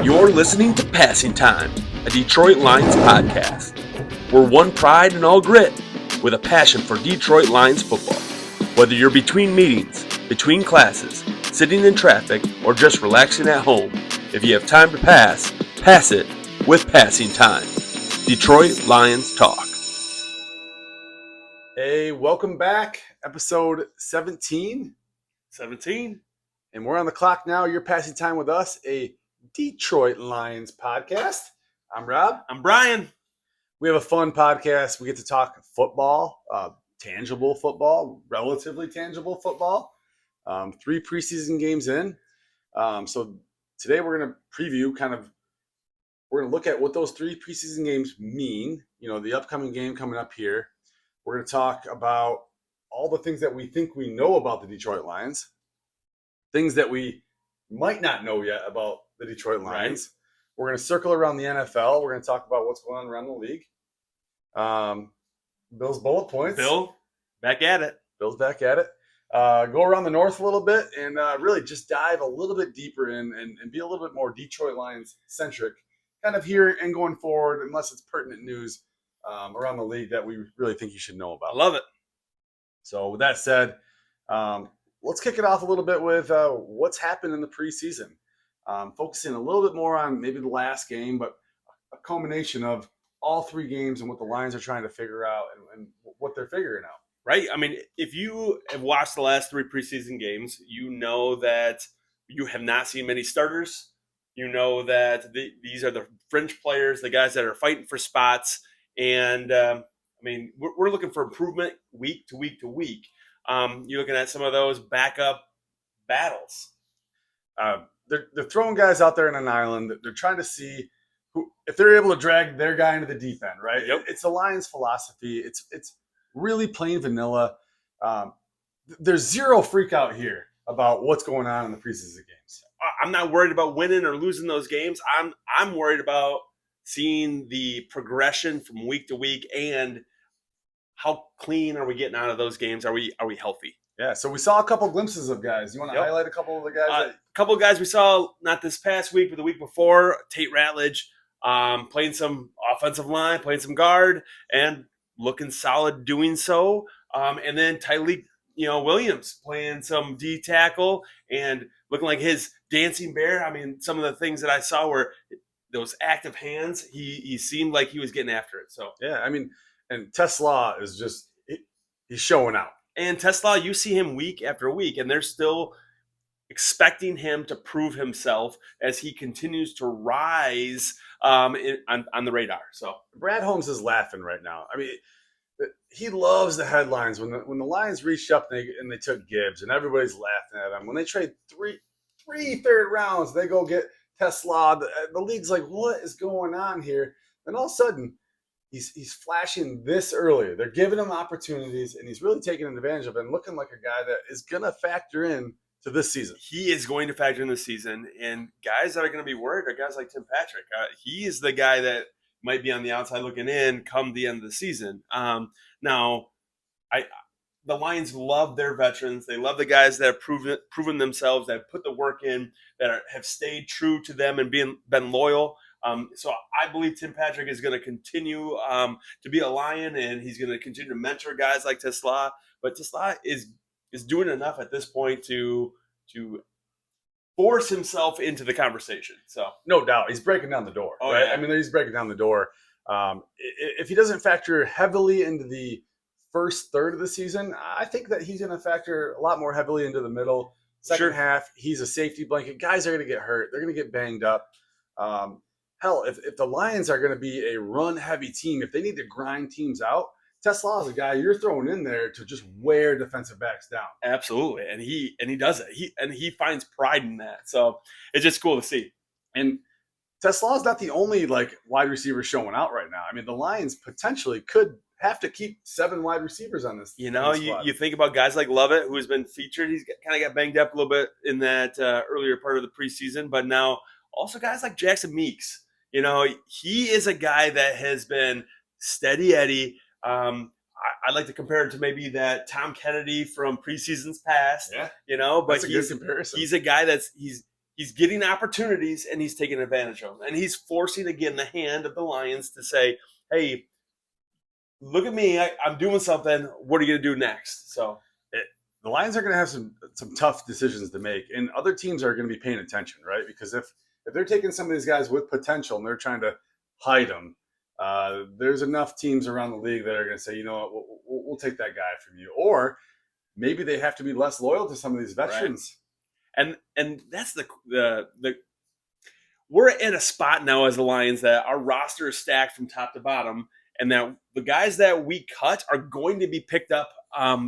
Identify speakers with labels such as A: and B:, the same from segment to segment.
A: You're listening to Passing Time, a Detroit Lions podcast. We're one pride and all grit, with a passion for Detroit Lions football. Whether you're between meetings, between classes, sitting in traffic, or just relaxing at home, if you have time to pass, pass it with Passing Time. Detroit Lions Talk.
B: Hey, welcome back. Episode 17.
A: 17.
B: And we're on the clock now. You're passing time with us, a Detroit Lions podcast. I'm Rob.
A: I'm Brian.
B: We have a fun podcast. We get to talk football, tangible football, relatively tangible football. 3 preseason games in. So today we're going to preview we're going to look at what those 3 preseason games mean. You know, the upcoming game coming up here. We're going to talk about all the things that we think we know about the Detroit Lions, things that we might not know yet about the Detroit Lions. Right. We're going to circle around the NFL. We're going to talk about what's going on around the league. Bill's bullet points.
A: Bill, back at it.
B: Bill's back at it. Go around the north a little bit and really just dive a little bit deeper in and be a little bit more Detroit Lions centric kind of here and going forward, unless it's pertinent news around the league that we really think you should know about.
A: I love it.
B: So with that said, let's kick it off a little bit with what's happened in the preseason. Focusing a little bit more on maybe the last game, but a culmination of all 3 games and what the Lions are trying to figure out and what they're figuring out.
A: Right? I mean, if you have watched the last 3 preseason games, you know that you have not seen many starters. You know that these are the fringe players, the guys that are fighting for spots. And, I mean, we're looking for improvement week to week to week. You're looking at some of those backup battles.
B: They're throwing guys out there in an island. They're trying to see if they're able to drag their guy into the deep end, right?
A: Yep.
B: It's the Lions' philosophy. It's really plain vanilla. There's zero freak out here about what's going on in the preseason games.
A: I'm not worried about winning or losing those games. I'm worried about seeing the progression from week to week and how clean are we getting out of those games? Are we healthy?
B: Yeah, so we saw a couple glimpses of guys. You want to highlight a couple of the guys?
A: A couple of guys we saw not this past week, but the week before. Tate Ratledge playing some offensive line, playing some guard, and looking solid doing so. And then Tyleek, Williams playing some D tackle and looking like his dancing bear. I mean, some of the things that I saw were those active hands. He seemed like he was getting after it. So
B: yeah, I mean, and Tesla is just he's showing out.
A: And Tesla, you see him week after week, and they're still expecting him to prove himself as he continues to rise on the radar. So
B: Brad Holmes is laughing right now. I mean, he loves the headlines when the Lions reached up and they took Gibbs, and everybody's laughing at him. When they trade three third rounds, they go get Tesla. The league's like, what is going on here? And all of a sudden, he's flashing this early. They're giving him opportunities, and he's really taking advantage of it and looking like a guy that is going to factor in to this season.
A: He is going to factor in this season, and guys that are going to be worried are guys like Tim Patrick. He is the guy that might be on the outside looking in come the end of the season. Now, the Lions love their veterans. They love the guys that have proven themselves, that have put the work in, that have stayed true to them and been loyal. So I believe Tim Patrick is going to continue to be a Lion, and he's going to continue to mentor guys like Tesla. But Tesla is doing enough at this point to force himself into the conversation. So
B: no doubt, he's breaking down the door.
A: Oh,
B: right?
A: Yeah.
B: I mean, he's breaking down the door. If he doesn't factor heavily into the first third of the season, I think that he's going to factor a lot more heavily into the middle. Second half, he's a safety blanket. Guys are going to get hurt. They're going to get banged up. Hell, if the Lions are going to be a run-heavy team, if they need to grind teams out, Tesla is a guy you're throwing in there to just wear defensive backs down.
A: Absolutely, and he does it. He finds pride in that. So it's just cool to see.
B: And Tesla is not the only wide receiver showing out right now. I mean, the Lions potentially could have to keep 7 wide receivers on this.
A: You think about guys like Lovett, who's been featured. He's kind of got banged up a little bit in that earlier part of the preseason, but now also guys like Jackson Meeks. He is a guy that has been steady Eddie. I like to compare him to maybe that Tom Kennedy from preseasons past.
B: Yeah.
A: But
B: that's a good comparison.
A: He's a guy he's he's getting opportunities and he's taking advantage of them. And he's forcing, again, the hand of the Lions to say, hey, look at me. I'm doing something. What are you going to do next? So
B: the Lions are going to have some tough decisions to make, and other teams are going to be paying attention, right? Because if they're taking some of these guys with potential and they're trying to hide them, there's enough teams around the league that are going to say, you know what, we'll take that guy from you. Or maybe they have to be less loyal to some of these veterans.
A: Right. And that's the we're in a spot now as the Lions that our roster is stacked from top to bottom, and that the guys that we cut are going to be picked up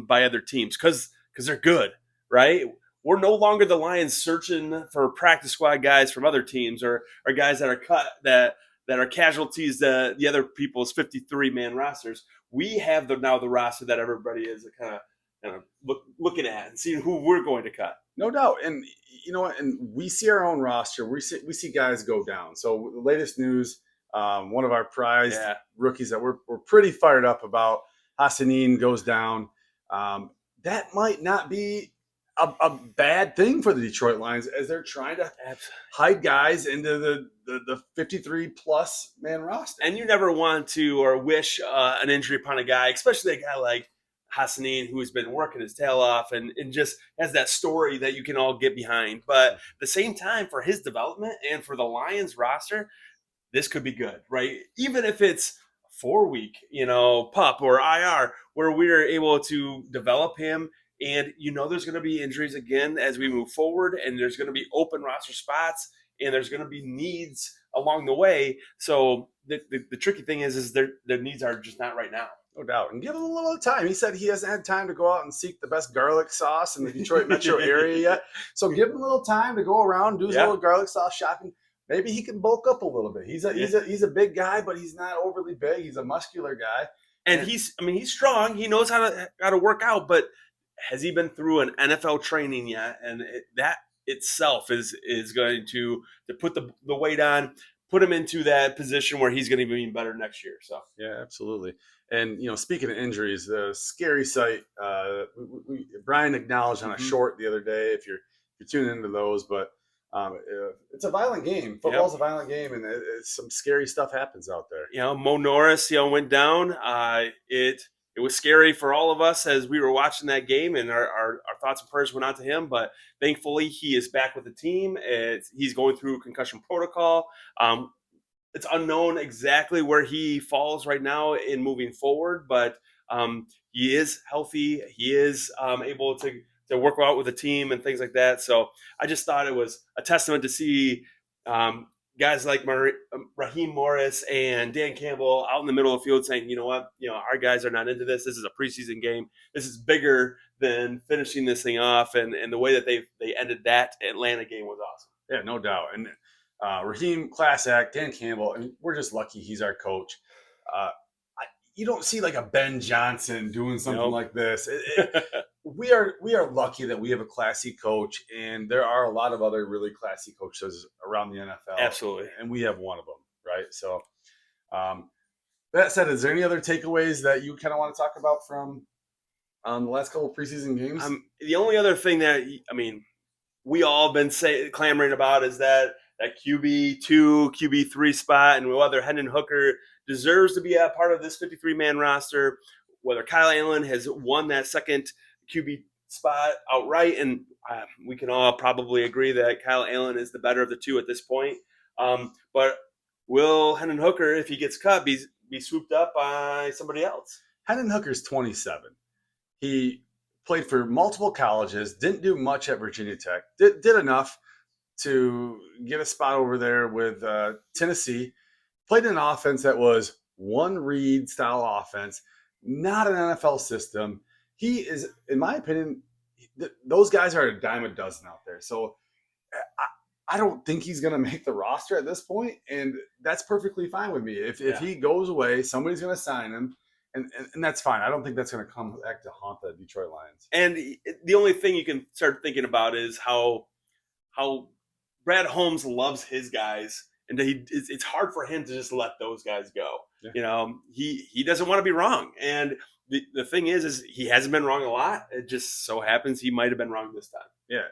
A: by other teams because they're good, right? We're no longer the Lions searching for practice squad guys from other teams or guys that are cut that are casualties to the other people's 53-man rosters. We have now the roster that everybody is kind of looking at and seeing who we're going to cut.
B: No doubt. And you know what? And we see our own roster. We see guys go down. So the latest news, one of our prized rookies that we're pretty fired up about, Hassanin, goes down. That might not be a bad thing for the Detroit Lions as they're trying to hide guys into the 53-plus man roster.
A: And you never want to or wish an injury upon a guy, especially a guy like Hassanin, who's been working his tail off and just has that story that you can all get behind. But at the same time, for his development and for the Lions roster, this could be good, right? Even if it's 4-week, pup or IR, where we're able to develop him. And there's going to be injuries again as we move forward, and there's going to be open roster spots, and there's going to be needs along the way. So the tricky thing is their needs are just not right now.
B: No doubt. And give him a little time. He said he hasn't had time to go out and seek the best garlic sauce in the Detroit metro area yet. So give him a little time to go around, do his little garlic sauce shopping. Maybe he can bulk up a little bit. He's a big guy, but he's not overly big. He's a muscular guy.
A: And he's strong. He knows how to work out, but has he been through an NFL training yet? And that itself is going to put the weight on, put him into that position where he's going to be even better next year. So
B: yeah, absolutely. And speaking of injuries, the scary sight. Brian acknowledged on a short the other day. If you're tuning into those, but it's a violent game. Football's a violent game, and some scary stuff happens out there.
A: Mo Norris, went down. It was scary for all of us as we were watching that game, and our thoughts and prayers went out to him. But thankfully, he is back with the team. He's going through concussion protocol. It's unknown exactly where he falls right now in moving forward, but he is healthy. He is able to work out with the team and things like that. So I just thought it was a testament to see guys like Raheem Morris and Dan Campbell out in the middle of the field saying, you know what, our guys are not into this. This is a preseason game. This is bigger than finishing this thing off. And the way that they ended that Atlanta game was awesome.
B: Yeah, no doubt. And Raheem, class act, Dan Campbell, and we're just lucky he's our coach. You don't see like a Ben Johnson doing something like this. We are lucky that we have a classy coach, and there are a lot of other really classy coaches around the NFL.
A: Absolutely.
B: And we have one of them, right? So that said, is there any other takeaways that you kind of want to talk about from the last couple of preseason games?
A: The only other thing that, we all been clamoring about is that QB2, QB3 spot, and whether Hendon Hooker deserves to be a part of this 53-man roster, whether Kyle Allen has won that second QB spot outright, and we can all probably agree that Kyle Allen is the better of the two at this point. But will Hendon Hooker, if he gets cut, be swooped up by somebody else?
B: Hendon Hooker's 27. He played for multiple colleges, didn't do much at Virginia Tech, did enough to get a spot over there with Tennessee, played in an offense that was one read style offense, not an NFL system. He is, in my opinion, those guys are a dime a dozen out there. So I don't think he's going to make the roster at this point, and that's perfectly fine with me. If he goes away, somebody's going to sign him, and that's fine. I don't think that's going to come back to haunt the Detroit Lions.
A: And the only thing you can start thinking about is how Brad Holmes loves his guys, and it's hard for him to just let those guys go. Yeah. He doesn't want to be wrong, and the thing is he hasn't been wrong a lot. It just so happens he might have been wrong this time.
B: Yeah,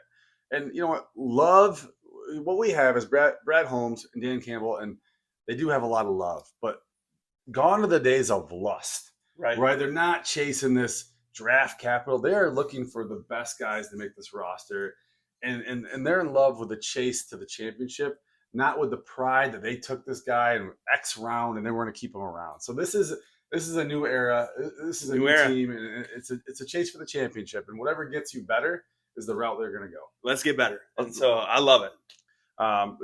B: and you know what, Love what we have is Brad Holmes and Dan Campbell, and they do have a lot of love, but gone are the days of lust,
A: Right.
B: right? They're not chasing this draft capital. They are looking for the best guys to make this roster, and they're in love with the chase to the championship, not with the pride that they took this guy in X round and they were going to keep him around. So this is a new era. This is a new team, and it's a chase for the championship. And whatever gets you better is the route they're going to go.
A: Let's get better. And so I love it.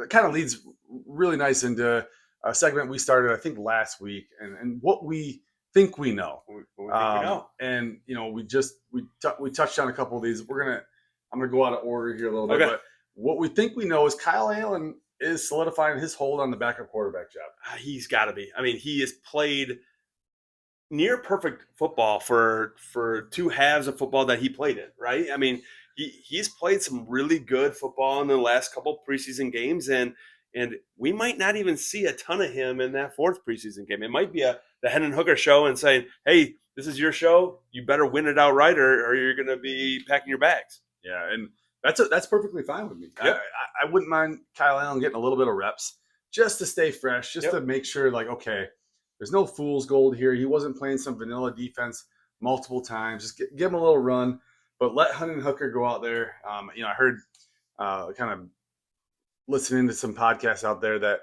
B: It kind of leads really nice into a segment we started, I think, last week, and what we think we know. And we touched on a couple of these. I'm gonna go out of order here a little bit, but what we think we know is Kyle Allen is solidifying his hold on the backup quarterback job.
A: He's got to be. I mean, he has played near perfect football for two halves of football that he played in, right? I mean, he's played some really good football in the last couple preseason games, and we might not even see a ton of him in that fourth preseason game. It might be the Hendon Hooker show and saying, hey, this is your show. You better win it outright or you're going to be packing your bags.
B: Yeah, and that's perfectly fine with me.
A: Yep.
B: I wouldn't mind Kyle Allen getting a little bit of reps just to stay fresh, just to make sure, like, okay, there's no fool's gold here. He wasn't playing some vanilla defense multiple times. Just give him a little run, but let Hendon Hooker go out there. I heard kind of listening to some podcasts out there that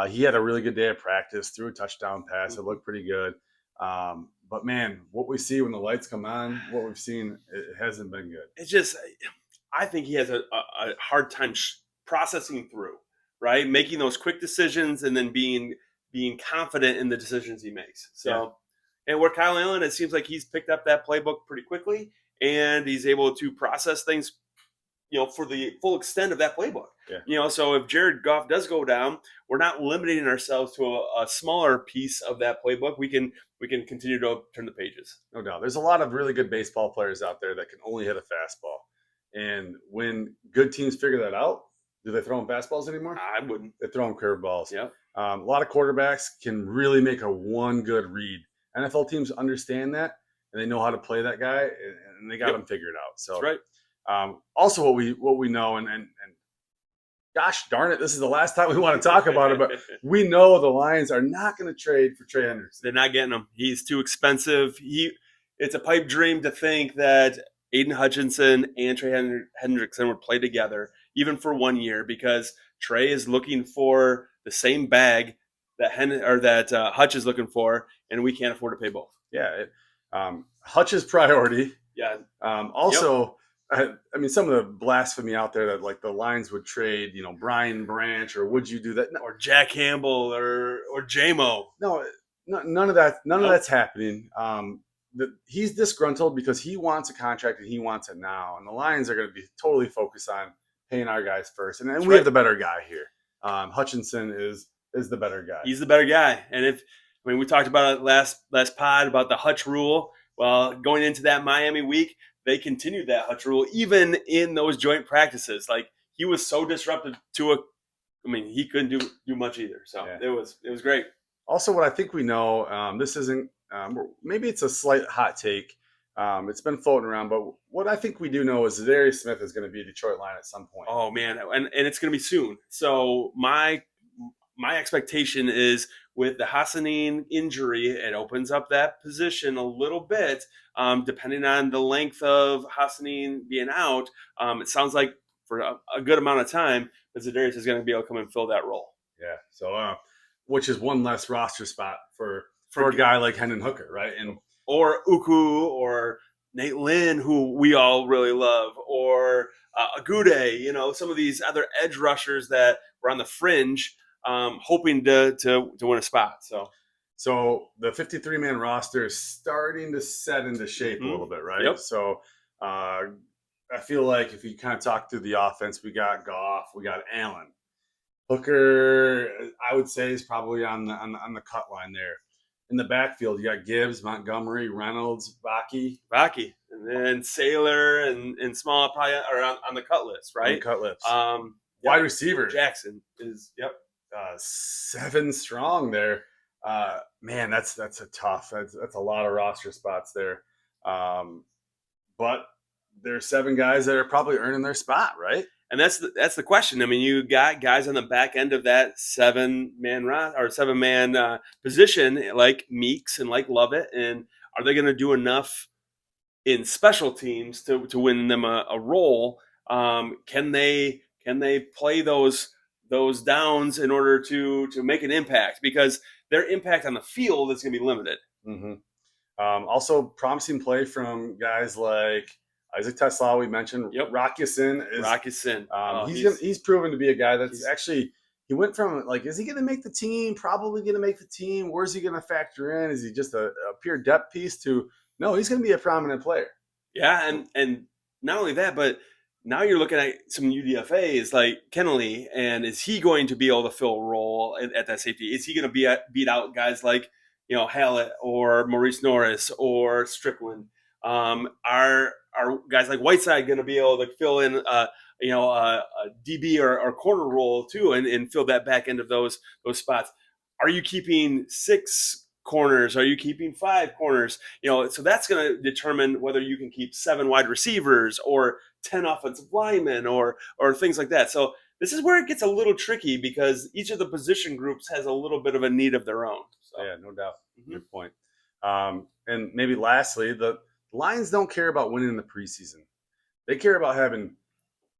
B: he had a really good day of practice, threw a touchdown pass. It looked pretty good. But, man, what we see when the lights come on, what we've seen, it hasn't been good.
A: It's just – I think he has a hard time processing through, right, making those quick decisions and then being confident in the decisions he makes. So, and where Kyle Allen, it seems like he's picked up that playbook pretty quickly, and he's able to process things, for the full extent of that playbook.
B: Yeah.
A: So if Jared Goff does go down, we're not limiting ourselves to a smaller piece of that playbook. We can continue to turn the pages.
B: No doubt. There's a lot of really good baseball players out there that can only hit a fastball. And when good teams figure that out, do they throw them fastballs anymore?
A: I wouldn't.
B: They throw them curveballs.
A: Yeah.
B: A lot of quarterbacks can really make a one good read. NFL teams understand that, and they know how to play that guy, and they got him figured out. So
A: that's right.
B: Also, what we know, and gosh darn it, this is the last time we want to talk about it, but we know the Lions are not going to trade for Trey Hendrickson.
A: They're not getting him. He's too expensive. It's a pipe dream to think that Aiden Hutchinson and Trey Hendrickson would play together, even for 1 year, because Trey is looking for the same bag that Hutch is looking for, and we can't afford to pay both.
B: Yeah, Hutch's priority.
A: Yeah.
B: Also, I mean, some of the blasphemy out there that, like, the Lions would trade, Brian Branch, or would you do that?
A: No. Or Jack Campbell or J-Mo.
B: No, none of that. None of that's happening. He's disgruntled because he wants a contract and he wants it now. And the Lions are going to be totally focused on paying our guys first. And we have the better guy here. Hutchinson is the better guy.
A: He's the better guy. And we talked about it last pod about the Hutch rule. Well, going into that Miami week, they continued that Hutch rule, even in those joint practices. Like, he was so disruptive he couldn't do much either. So it was great.
B: Also, what I think we know, this isn't, maybe it's a slight hot take. It's been floating around, but what I think we do know is Darius Smith is going to be a Detroit Lion at some point.
A: Oh man, and it's going to be soon. So my expectation is, with the Hassanin injury, it opens up that position a little bit, depending on the length of Hassanin being out. It sounds like for a good amount of time, Zadarius is going to be able to come and fill that role.
B: Yeah. So, which is one less roster spot for a guy like Hendon Hooker, right?
A: Or Uku, or Nate Lynn, who we all really love, or Agude, some of these other edge rushers that were on the fringe, hoping to win a spot.
B: So the 53-man roster is starting to set into shape a little bit, right?
A: Yep.
B: So I feel like if you kind of talk through the offense, we got Goff, we got Allen. Hooker, I would say, is probably on the cut line there. In the backfield, you got Gibbs, Montgomery, Reynolds, Baki,
A: and then Saylor and Small probably are on the cut list, right?
B: On the cut list. Wide receiver
A: Jackson is
B: 7 strong there. Man, that's a tough. That's a lot of roster spots there. But there's 7 guys that are probably earning their spot, right?
A: And that's the question. I mean, you got guys on the back end of that 7-man position like Meeks and like Lovett, and are they going to do enough in special teams to win them a role? Can they play those downs in order to make an impact? Because their impact on the field is going to be limited.
B: Mm-hmm. Also, promising play from guys like Isaac Tesla. We mentioned Rockison is he's proven to be a guy that's actually. He went from is he going to make the team? Probably going to make the team. Where's he going to factor in? Is he just a pure depth piece? To no, he's going to be a prominent player.
A: Yeah, and not only that, but now you're looking at some UDFAs like Kennelly, and is he going to be able to fill a role at that safety? Is he going to beat out guys like Hallett or Maurice Norris or Strickland? Are guys like Whiteside going to be able to fill in a DB or corner role too, and fill that back end of those spots? Are you keeping 6 corners? Are you keeping 5 corners? So that's going to determine whether you can keep 7 wide receivers or 10 offensive linemen or things like that. So this is where it gets a little tricky because each of the position groups has a little bit of a need of their own. So.
B: Yeah, no doubt. Mm-hmm. Good point. And maybe lastly, the Lions don't care about winning in the preseason. They care about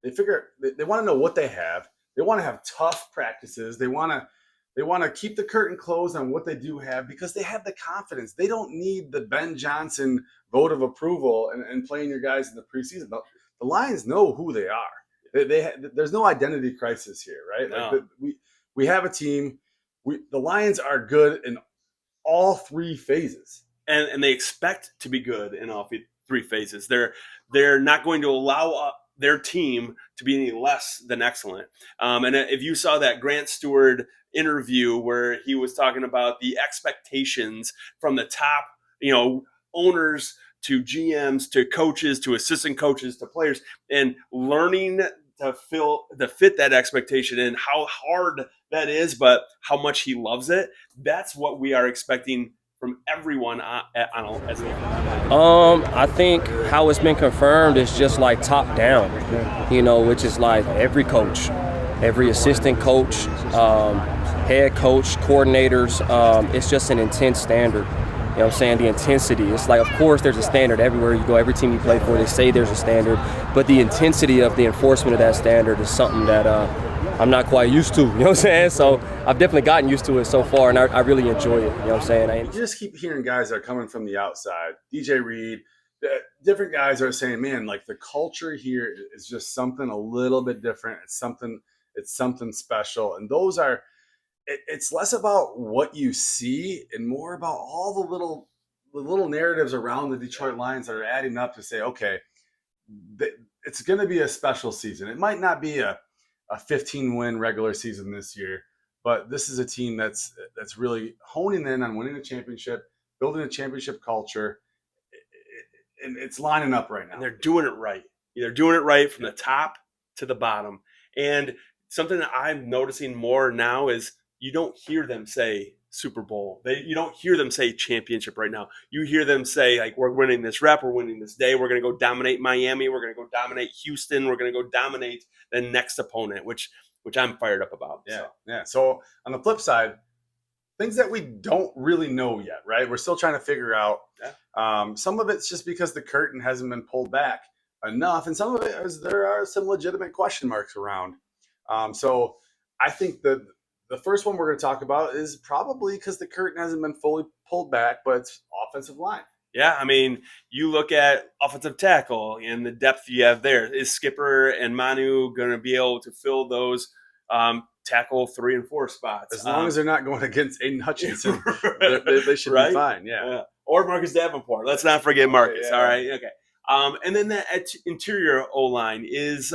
B: they want to know what they have. They want to have tough practices. They want to keep the curtain closed on what they do have because they have the confidence. They don't need the Ben Johnson vote of approval and playing your guys in the preseason. The Lions know who they are. There's no identity crisis here, right?
A: No.
B: We have a team. The Lions are good in all 3 phases.
A: And they expect to be good in all 3 phases. They're not going to allow their team to be any less than excellent. And if you saw that Grant Stewart interview where he was talking about the expectations from the top, owners to GMs to coaches to assistant coaches to players, and learning to fit that expectation and how hard that is, but how much he loves it. That's what we are expecting from everyone as
C: I think how it's been confirmed is just like top down, which is like every coach, every assistant coach, head coach, coordinators. It's just an intense standard. You know what I'm saying? The intensity. It's like, of course, there's a standard everywhere you go. Every team you play for, they say there's a standard. But the intensity of the enforcement of that standard is something that I'm not quite used to. You know what I'm saying? So I've definitely gotten used to it so far, and I really enjoy it. You know what I'm saying?
B: You just keep hearing guys that are coming from the outside. DJ Reed, different guys are saying, man, the culture here is just something a little bit different. It's something special. And those are – it's less about what you see and more about all the little narratives around the Detroit Lions that are adding up to say, okay, it's going to be a special season. It might not be a 15-win regular season this year, but this is a team that's really honing in on winning a championship, building a championship culture, and it's lining up right now.
A: And they're doing it right. They're doing it right from the top to the bottom. And something that I'm noticing more now is you don't hear them say Super Bowl. You don't hear them say championship right now. You hear them say, we're winning this rep, we're winning this day, we're going to go dominate Miami, we're going to go dominate Houston, we're going to go dominate the next opponent, which I'm fired up about.
B: Yeah. So on the flip side, things that we don't really know yet, right? We're still trying to figure out. Yeah. Some of it's just because the curtain hasn't been pulled back enough, and some of it is there are some legitimate question marks around. So I think the first one we're going to talk about is probably because the curtain hasn't been fully pulled back, but it's offensive line.
A: Yeah, I mean, you look at offensive tackle and the depth you have there. Is Skipper and Manu going to be able to fill those tackle 3 and 4 spots?
B: As long as they're not going against Aiden Hutchinson, they should be fine. Yeah.
A: Or Marcus Davenport. Let's not forget Marcus. Yeah. All right. Okay. And then the interior O-line is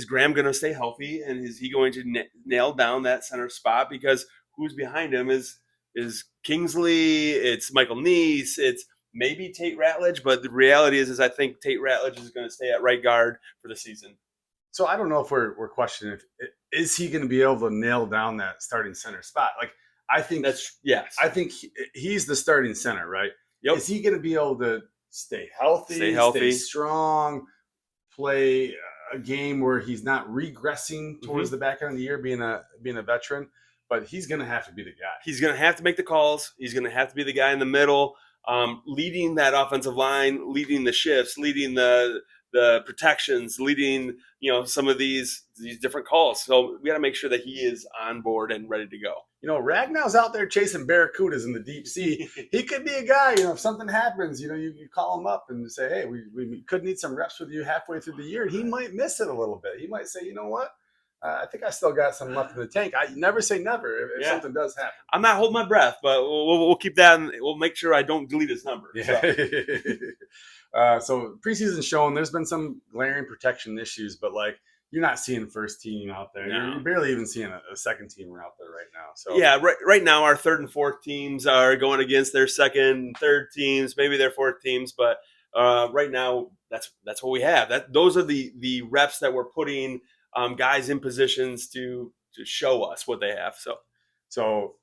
A: Graham going to stay healthy, and is he going to nail down that center spot? Because who's behind him is Kingsley, it's Michael Neese, it's maybe Tate Ratledge, but the reality is I think Tate Ratledge is going to stay at right guard for the season.
B: So I don't know if we're questioning is he going to be able to nail down that starting center spot? I think
A: yes.
B: I think he's the starting center, right?
A: Yep.
B: Is he going to be able to stay healthy, stay strong, play a game where he's not regressing towards the back end of the year, being a veteran, but he's going to have to be the guy.
A: He's going to have to make the calls. He's going to have to be the guy in the middle, leading that offensive line, leading the shifts, leading the protections, leading some of these different calls. So we got to make sure that he is on board and ready to go.
B: Ragnow's out there chasing barracudas in the deep sea. He could be a guy, if something happens, you call him up and say, hey, we could need some reps with you halfway through the year. And he might miss it a little bit. He might say, you know what? I think I still got some left in the tank. I never say never if something does happen.
A: I'm not holding my breath, but we'll keep that, and we'll make sure I don't delete his number.
B: Yeah. So preseason showing there's been some glaring protection issues, but you're not seeing first team out there.
A: No.
B: You're barely even seeing a second teamer out there right now. So
A: yeah, right now our third and fourth teams are going against their second, third teams, maybe their fourth teams, but right now that's what we have. Those are the reps that we're putting guys in positions to show us what they have.
B: So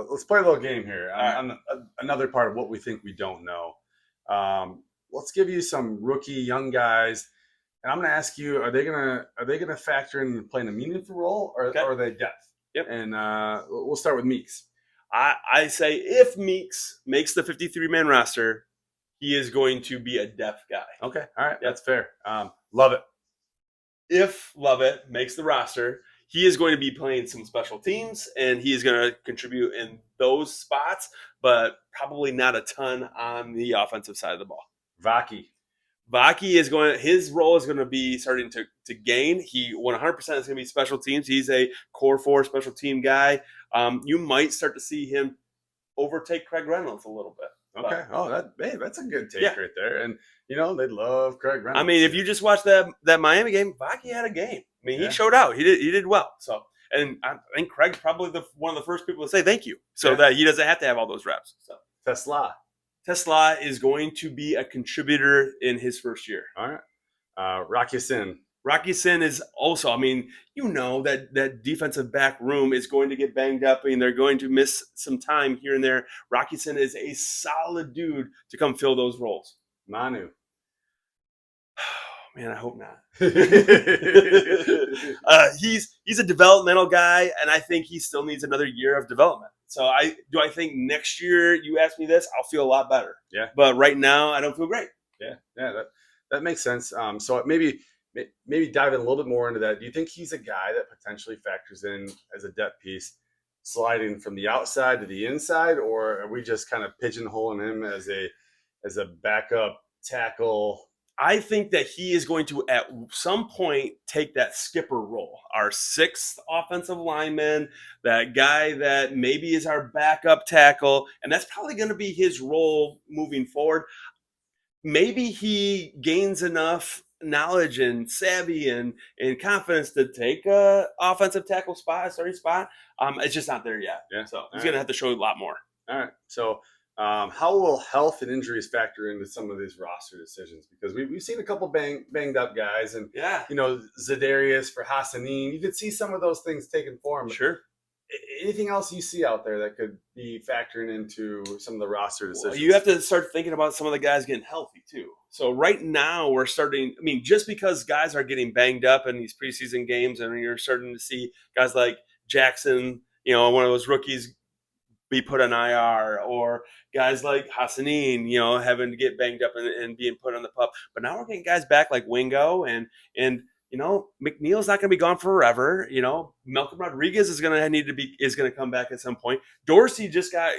B: let's play a little game here. On another part of what we think we don't know. Let's give you some rookie young guys. And I'm going to ask you: Are they going to factor in playing a meaningful role, or are they depth?
A: Yep.
B: And we'll start with Meeks.
A: I say if Meeks makes the 53-man roster, he is going to be a depth guy.
B: Okay, all right, that's fair. Love it.
A: If Lovett makes the roster, he is going to be playing some special teams, and he is going to contribute in those spots, but probably not a ton on the offensive side of the ball. Vaki his role is going to be starting to gain. He 100% is going to be special teams. He's a core 4 special team guy. You might start to see him overtake Craig Reynolds a little bit.
B: Okay. That's a good take right there. And they love Craig Reynolds.
A: I mean, if you just watch that Miami game, Vaki had a game. I mean, he showed out. He did well. So, and I think Craig's probably one of the first people to say thank you, so that he doesn't have to have all those reps. So Tesla is going to be a contributor in his first year.
B: All right. Rocky
A: Sin is also, I mean, that defensive back room is going to get banged up and they're going to miss some time here and there. Rocky Sin is a solid dude to come fill those roles.
B: Manu.
A: Man, I hope not. He's a developmental guy, and I think he still needs another year of development. So I think next year, you ask me this, I'll feel a lot better.
B: Yeah.
A: But right now, I don't feel great.
B: Yeah, that makes sense. So maybe dive in a little bit more into that. Do you think he's a guy that potentially factors in as a depth piece, sliding from the outside to the inside, or are we just kind of pigeonholing him as a backup tackle?
A: I think that he is going to, at some point, take that skipper role. Our 6th offensive lineman, that guy that maybe is our backup tackle, and that's probably going to be his role moving forward. Maybe he gains enough knowledge and savvy and confidence to take a offensive tackle spot, a starting spot. It's just not there yet.
B: Yeah.
A: So he's going to have to show a lot more.
B: All right. So how will health and injuries factor into some of these roster decisions? Because we've seen a couple banged up guys, and Zadarius for Hassanin. You could see some of those things taken form.
A: Sure.
B: Anything else you see out there that could be factoring into some of the roster decisions?
A: Well, you have to start thinking about some of the guys getting healthy too. So right now we're starting. I mean, just because guys are getting banged up in these preseason games, and you're starting to see guys like Jackson, one of those rookies, be put on IR, or guys like Hassanin, having to get banged up and being put on the pup. But now we're getting guys back like Wingo and McNeil's not going to be gone forever. Malcolm Rodriguez is going to come back at some point. Dorsey just got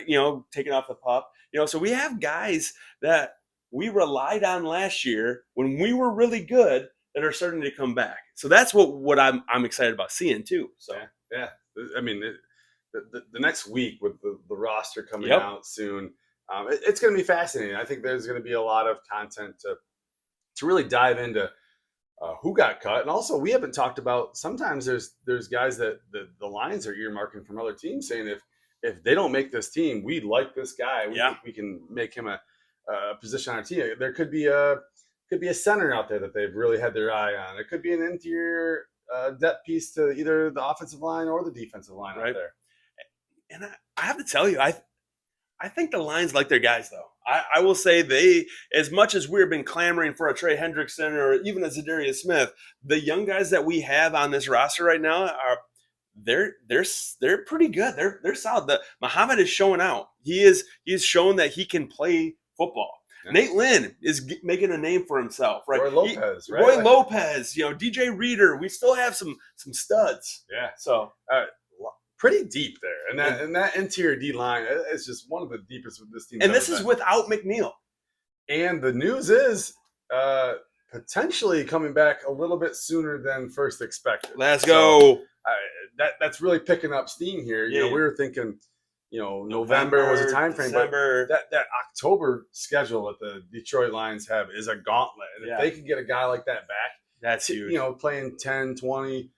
A: taken off the pup. So we have guys that we relied on last year when we were really good that are starting to come back. So that's what I'm excited about seeing too. So
B: yeah. I mean, the next week with the roster coming out soon, it's going to be fascinating. I think there's going to be a lot of content to really dive into who got cut. And also, we haven't talked about, sometimes there's guys that the Lions are earmarking from other teams saying if they don't make this team, we like this guy. We can make him a position on our team. There could be a center out there that they've really had their eye on. It could be an interior depth piece to either the offensive line or the defensive line out there.
A: And I have to tell you, I think the Lions like their guys, though. I will say they, as much as we've been clamoring for a Trey Hendrickson or even a Zadarius Smith, the young guys that we have on this roster right now are they're pretty good. They're solid. Muhammad is showing out. He's shown that he can play football. Yeah. Nate Lynn is making a name for himself, right?
B: Roy Lopez, right?
A: Roy Lopez, DJ Reader. We still have some studs.
B: Yeah.
A: So
B: pretty deep there, and that interior D line is just one of the deepest with this team.
A: And this is without McNeil.
B: And the news is potentially coming back a little bit sooner than first expected.
A: Let's go.
B: That's really picking up steam here. You know, we were thinking, November was a time frame,
A: December.
B: But that October schedule that the Detroit Lions have is a gauntlet. And if they can get a guy like that back,
A: that's huge.
B: Playing 10, 20,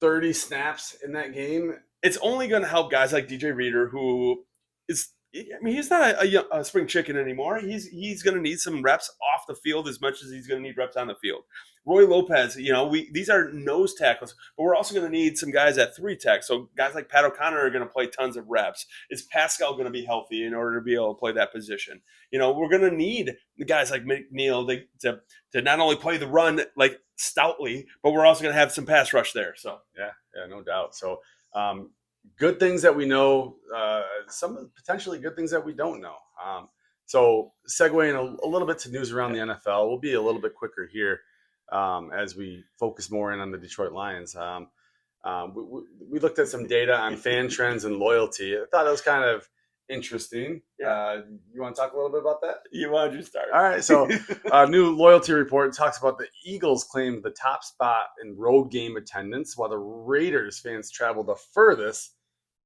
B: 30 snaps in that game,
A: it's only going to help guys like DJ Reader, who is, he's not a spring chicken anymore. He's going to need some reps off the field as much as he's going to need reps on the field. Roy Lopez, these are nose tackles, but we're also going to need some guys at 3 tech. So guys like Pat O'Connor are going to play tons of reps. Is Pascal going to be healthy in order to be able to play that position? We're going to need the guys like McNeil to not only play the run like stoutly, but we're also going to have some pass rush there. So
B: yeah, no doubt. So good things that we know, some potentially good things that we don't know. So segueing a little bit to news around the NFL, we'll be a little bit quicker here as we focus more in on the Detroit Lions. We looked at some data on fan trends and loyalty. I thought it was kind of interesting. Yeah. You want to talk a little bit about that?
A: You want to start?
B: All right. So new loyalty report talks about the Eagles claim the top spot in road game attendance, while the Raiders fans travel the furthest,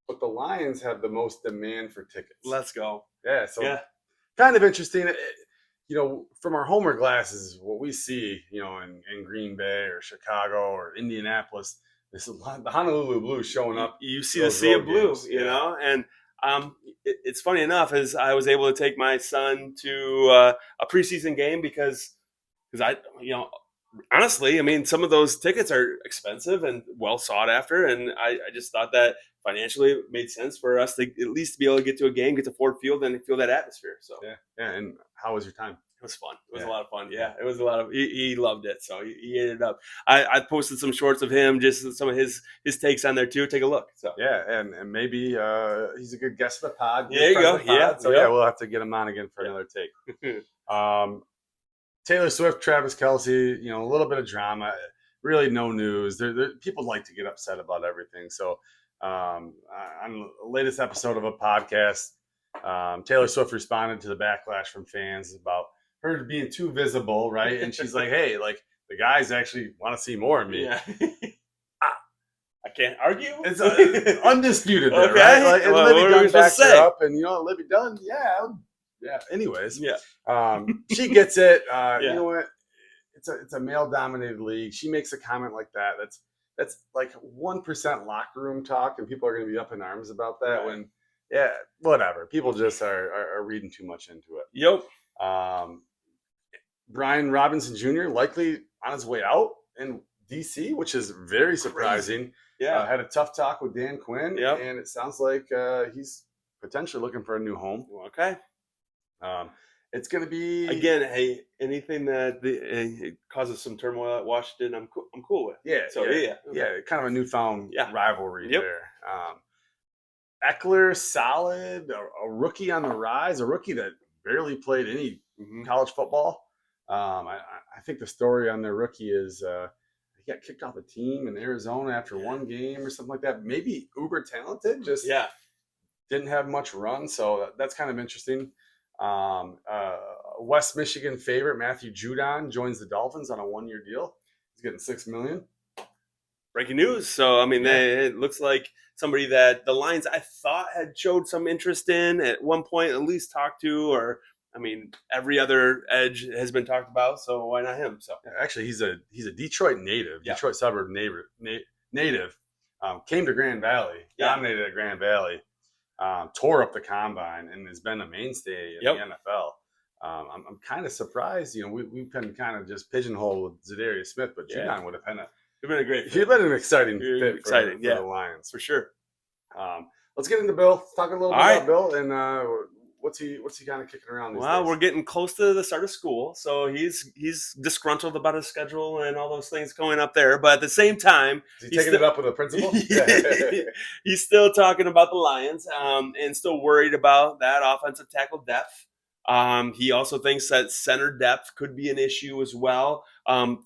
B: but the Lions have the most demand for tickets.
A: Let's go.
B: Yeah. So kind of interesting. From our homer glasses, what we see, in Green Bay or Chicago or Indianapolis, this is the Honolulu Blue showing up.
A: You see the sea of blue, and it's funny enough, as I was able to take my son to a preseason game because honestly, some of those tickets are expensive and well sought after, and I just thought that financially it made sense for us to at least be able to get to a game, get to Ford Field, and feel that atmosphere. So
B: yeah. And how was your time?
A: It was fun. It was a lot of fun. Yeah, it was a lot of. He loved it, so he ate it up. I posted some shorts of him, just some of his takes on there too. Take a look. So
B: yeah, and maybe he's a good guest of the pod.
A: There you go.
B: So we'll have to get him on again for another take. Taylor Swift, Travis Kelce, a little bit of drama. Really, no news. People like to get upset about everything. So on the latest episode of a podcast, Taylor Swift responded to the backlash from fans about her being too visible, right? And she's like, hey, like the guys actually want to see more of me.
A: Yeah. I can't argue.
B: It's undisputed there, right? Like, and Libby Dunn backs her up, and Libby Dunn, yeah. Anyways, she gets it. You know what? It's a male-dominated league. She makes a comment like that. That's like 1% locker room talk, and people are going to be up in arms about that. Right. When whatever. People just are reading too much into it.
A: Yep.
B: Brian Robinson Jr. likely on his way out in DC, which is very surprising.
A: Crazy. Yeah.
B: Had a tough talk with Dan Quinn, and it sounds like he's potentially looking for a new home.
A: Okay.
B: It's going to be
A: again. Hey, anything that it causes some turmoil at Washington, I'm cool with.
B: Yeah.
A: So
B: kind of a newfound rivalry there. Eckler, solid, a rookie on the rise, a rookie that barely played any college football. I think the story on their rookie is he got kicked off a team in Arizona after one game or something like that. Maybe uber talented, just didn't have much run. So that's kind of interesting. West Michigan favorite Matthew Judon joins the Dolphins on a 1-year deal. He's getting $6 million.
A: Breaking news. So it looks like somebody that the Lions I thought had showed some interest in at one point, at least talked to, or every other edge has been talked about. So why not him? So
B: actually, he's a Detroit native, Detroit suburb native. Came to Grand Valley, dominated at Grand Valley. Tore up the combine and has been a mainstay in the NFL. I'm kind of surprised. We've been kind of just pigeonholed with Zadarius Smith, but Judon would have been
A: a great fit.
B: He'd been an exciting fit for the Lions
A: for sure.
B: let's get into Bill. Let's talk a little bit
A: All
B: about
A: right.
B: Bill and what's he kind of kicking around these
A: Well,
B: days.
A: we're getting close to the start of school, so he's disgruntled about his schedule and all those things going up there. But at the same time,
B: Is he
A: he's
B: taking it up with the principal?
A: he's still talking about the Lions, and still worried about that offensive tackle depth. He also thinks that center depth could be an issue as well.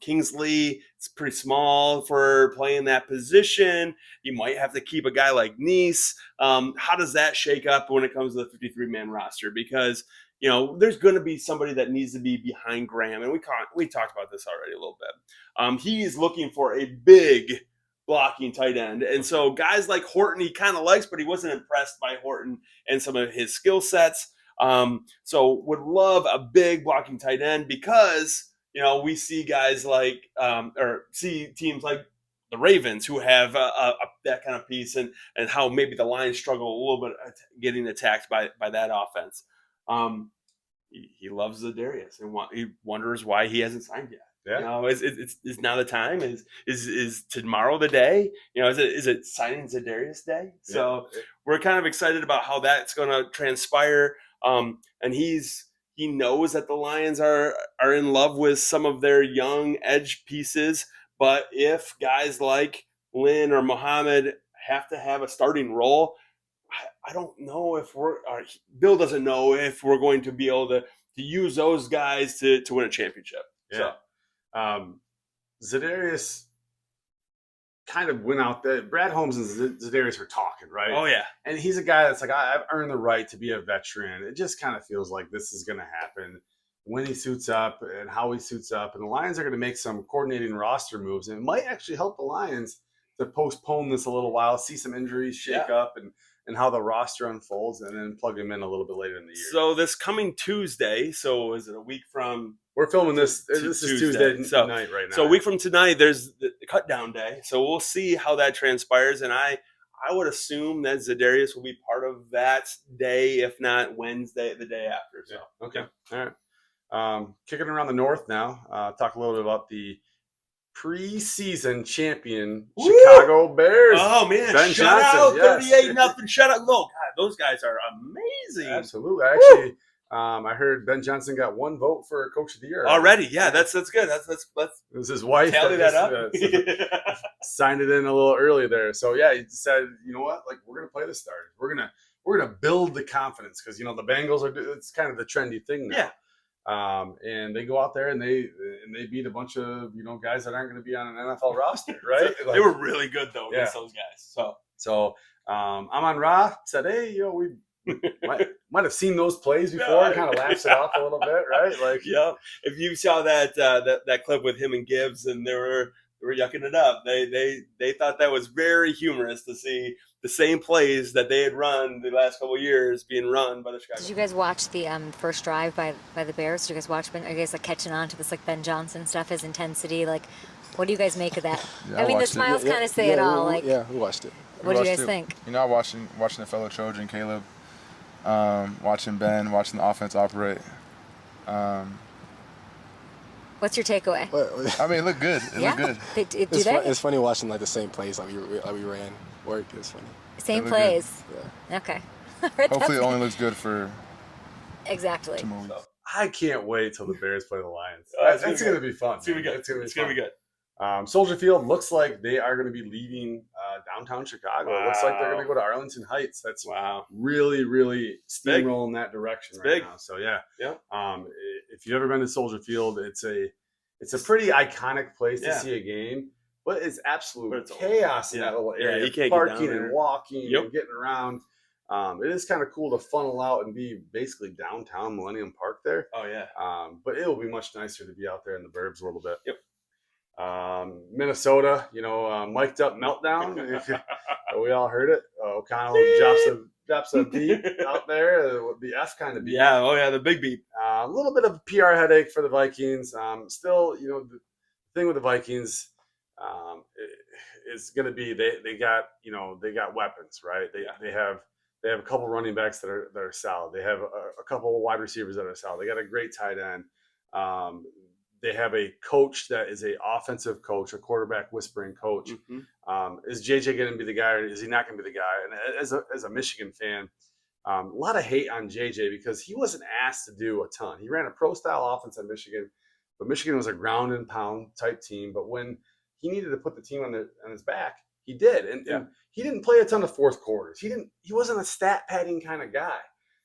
A: Kingsley is pretty small for playing that position. You might have to keep a guy like Nice. How does that shake up when it comes to the 53-man roster? Because there's going to be somebody that needs to be behind Graham, and we talked about this already a little bit. He is looking for a big blocking tight end, and so guys like Horton he kind of likes, but he wasn't impressed by Horton and some of his skill sets. So would love a big blocking tight end because we see guys like or see teams like the Ravens who have that kind of piece, and how maybe the Lions struggle a little bit getting attacked by that offense. He loves Zadarius and he wonders why he hasn't signed yet.
B: Yeah.
A: Is now the time? Is tomorrow the day? Is it signing Zadarius day? So we're kind of excited about how that's going to transpire. And he knows that the Lions are in love with some of their young edge pieces, but if guys like Lynn or Muhammad have to have a starting role, I don't know if Bill doesn't know if we're going to be able to use those guys to win a championship.
B: Yeah. So, Zadarius kind of went out there. Brad Holmes and Zadarius were talking, right?
A: Oh, yeah.
B: And he's a guy that's like, I've earned the right to be a veteran. It just kind of feels like this is going to happen when he suits up and how he suits up. And the Lions are going to make some coordinating roster moves. And it might actually help the Lions to postpone this a little while, see some injuries shake up and how the roster unfolds, and then plug him in a little bit later in the year.
A: So this coming Tuesday, so is it a week from...
B: We're filming this. This is Tuesday night right now.
A: So a week from tonight, there's the cut down day. So we'll see how that transpires. And I would assume that Zadarius will be part of that day, if not Wednesday, the day after. So
B: okay, all right. Kicking around the north now. Talk a little bit about the preseason champion Chicago Bears.
A: Oh man!
B: Ben
A: Shout
B: Johnson,
A: out 38-0. Shout out! Look, God, those guys are amazing.
B: Absolutely. Actually, I heard Ben Johnson got one vote for Coach of the Year
A: already. Yeah, that's good. That's
B: it was his wife.
A: Tally that up.
B: Signed it in a little early there. So yeah, he said, you know what? Like we're gonna play the starters. We're gonna build the confidence because the Bengals are. It's kind of the trendy thing now.
A: Yeah.
B: And they go out there and they beat a bunch of guys that aren't going to be on an NFL roster, right?
A: They were really good though against those guys. So
B: Amon-Ra said, "Hey, we might have seen those plays before," and kind of laughs it off a little bit, right? Like,
A: yeah. If you saw that clip with him and Gibbs, and they were yucking it up, they thought that was very humorous to see the same plays that they had run the last couple of years being run by the Chicago.
D: Did you guys watch the first drive by the Bears? Did you guys watch? Are you guys catching on to this Ben Johnson stuff, his intensity? What do you guys make of that?
E: Yeah,
D: I mean, the smiles kind of say it all.
E: We watched it.
D: What do you guys think?
E: Watching the fellow Trojan Caleb, watching Ben, watching the offense operate.
D: What's your takeaway?
E: I mean, it looked good. It looked good.
F: It's funny watching the same plays like we ran. Work is funny.
D: Same plays.
F: Yeah.
D: Okay.
E: Hopefully, it only looks good for
D: exactly.
E: tomorrow.
B: I can't wait till the Bears play the Lions. It's going to be fun.
A: It's going to be good.
B: It's going to be good. Soldier Field looks like they are going to be leaving downtown Chicago. Wow. It looks like they're going to go to Arlington Heights. That's really, really steamrolling that direction now. So yeah. If you've ever been to Soldier Field, it's a pretty iconic place to see a game. But it's absolute chaos in that little area.
A: Yeah, you can't
B: parking
A: get down there.
B: And walking and getting around. It is kind of cool to funnel out and be basically downtown Millennium Park there.
A: Oh, yeah.
B: But it will be much nicer to be out there in the burbs a little bit. Yep. Minnesota, mic'd up meltdown. We all heard it. O'Connell drops a beep out there. The F kind of beep.
A: Yeah, oh yeah, the big beep.
B: A little bit of a PR headache for the Vikings. Still, the thing with the Vikings is going to be they got weapons, right? They have a couple running backs that are solid. They have a couple wide receivers that are solid. They got a great tight end. They have a coach that is a offensive coach, a quarterback whispering coach. Is JJ going to be the guy, or is he not going to be the guy? And as a Michigan fan, a lot of hate on JJ because he wasn't asked to do a ton. He ran a pro-style offense at Michigan, but Michigan was a ground and pound type team. But when he needed to put the team on his back, he did. And he didn't play a ton of fourth quarters. He wasn't a stat padding kind of guy.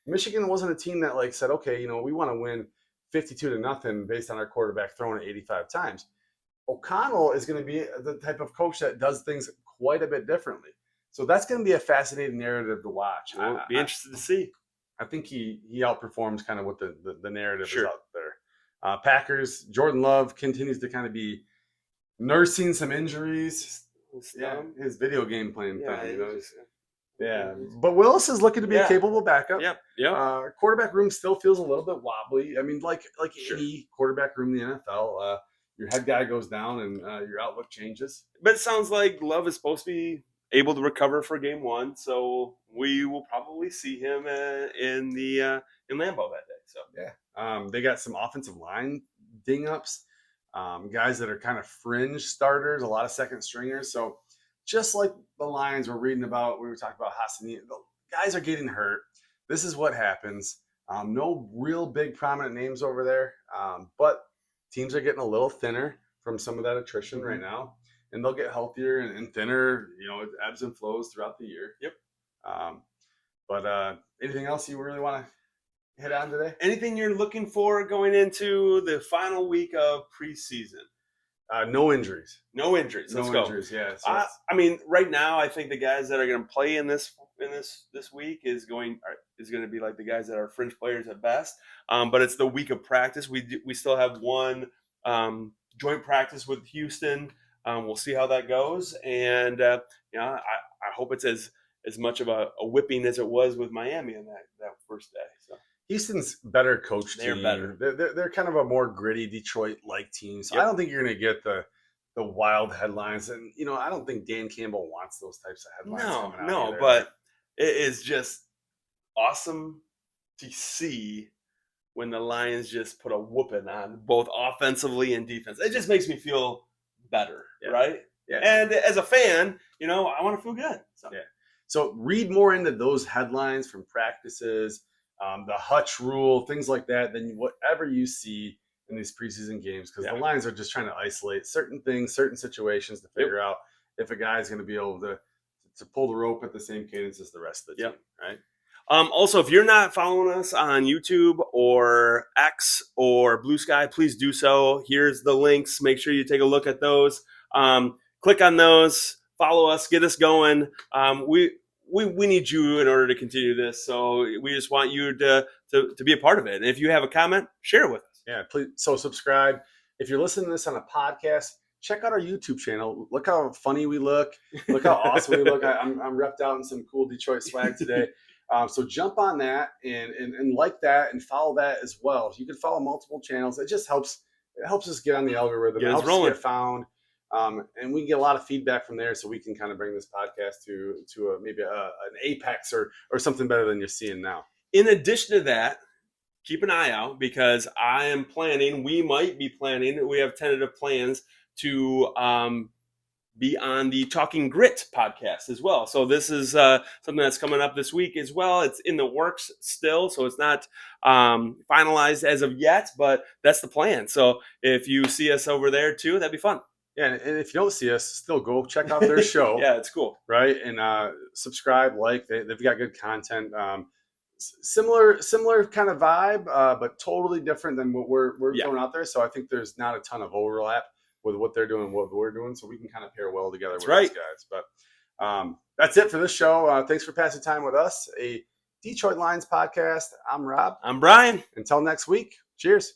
B: Michigan wasn't a team that like said, okay, we want to win 52-0 based on our quarterback throwing it 85 times. O'Connell is going to be the type of coach that does things quite a bit differently. So that's going to be a fascinating narrative to watch.
A: We'll be interested to see.
B: I think he outperforms kind of what the narrative is out there. Packers, Jordan Love continues to kind of be nursing some injuries. Yeah, his video game playing thing. Yeah, but Willis is looking to be a capable backup.
A: Yep.
B: Quarterback room still feels a little bit wobbly. I mean, like any quarterback room in the NFL, your head guy goes down and your outlook changes.
A: But it sounds like Love is supposed to be able to recover for game one, so we will probably see him in Lambeau that day. So
B: they got some offensive line ding ups, guys that are kind of fringe starters, a lot of second stringers. So just like the Lions we're reading about, we were talking about Hassani, the guys are getting hurt. This is what happens. No real big prominent names over there, but teams are getting a little thinner from some of that attrition right now, and they'll get healthier and thinner. It ebbs and flows throughout the year.
A: Yep.
B: But anything else you really want to hit on today?
A: Anything you're looking for going into the final week of preseason?
B: No injuries.
A: No injuries. Let's go.
B: Injuries. Yeah. So
A: I mean, right now, I think the guys that are going to play in this week is going to be like the guys that are fringe players at best. But it's the week of practice. We still have one joint practice with Houston. We'll see how that goes, and I hope it's as much of a whipping as it was with Miami on that first day. So.
B: Houston's better coach team.
A: They're better.
B: They're kind of a more gritty Detroit-like team. So I don't think you're going to get the wild headlines. And, I don't think Dan Campbell wants those types of headlines coming out.
A: No,
B: either.
A: But it is just awesome to see when the Lions just put a whooping on both offensively and defense. It just makes me feel better, right?
B: Yeah.
A: And as a fan, I want to feel good. So.
B: Yeah. So read more into those headlines from practices, the Hutch rule, things like that, than whatever you see in these preseason games, because the Lions are just trying to isolate certain things, certain situations to figure out if a guy's going to be able to pull the rope at the same cadence as the rest of the team, right?
A: Also, if you're not following us on YouTube or X or Blue Sky, please do so. Here's the links. Make sure you take a look at those. Click on those. Follow us. Get us going. We need you in order to continue this. So we just want you to be a part of it. And if you have a comment, share it with us.
B: Yeah, please. So subscribe. If you're listening to this on a podcast, check out our YouTube channel. Look how funny we look. Look how awesome we look. I'm repped out in some cool Detroit swag today. So jump on that and like that and follow that as well. You can follow multiple channels. It just helps. It helps us get on the algorithm. It helps us get found. And we can get a lot of feedback from there, so we can kind of bring this podcast to maybe an apex or something better than you're seeing now.
A: In addition to that, keep an eye out, because we might be planning, we have tentative plans to be on the Talking Grit podcast as well. So this is something that's coming up this week as well. It's in the works still, so it's not finalized as of yet, but that's the plan. So if you see us over there too, that'd be fun.
B: Yeah, and if you don't see us, still go check out their show.
A: Yeah, it's cool.
B: Right? And subscribe, they've got good content. Similar kind of vibe, but totally different than what we're throwing out there. So I think there's not a ton of overlap with what they're doing and what we're doing. So we can kind of pair well together with these guys. But that's it for this show. Thanks for passing time with us. A Detroit Lions podcast. I'm Rob.
A: I'm Brian.
B: Until next week, cheers.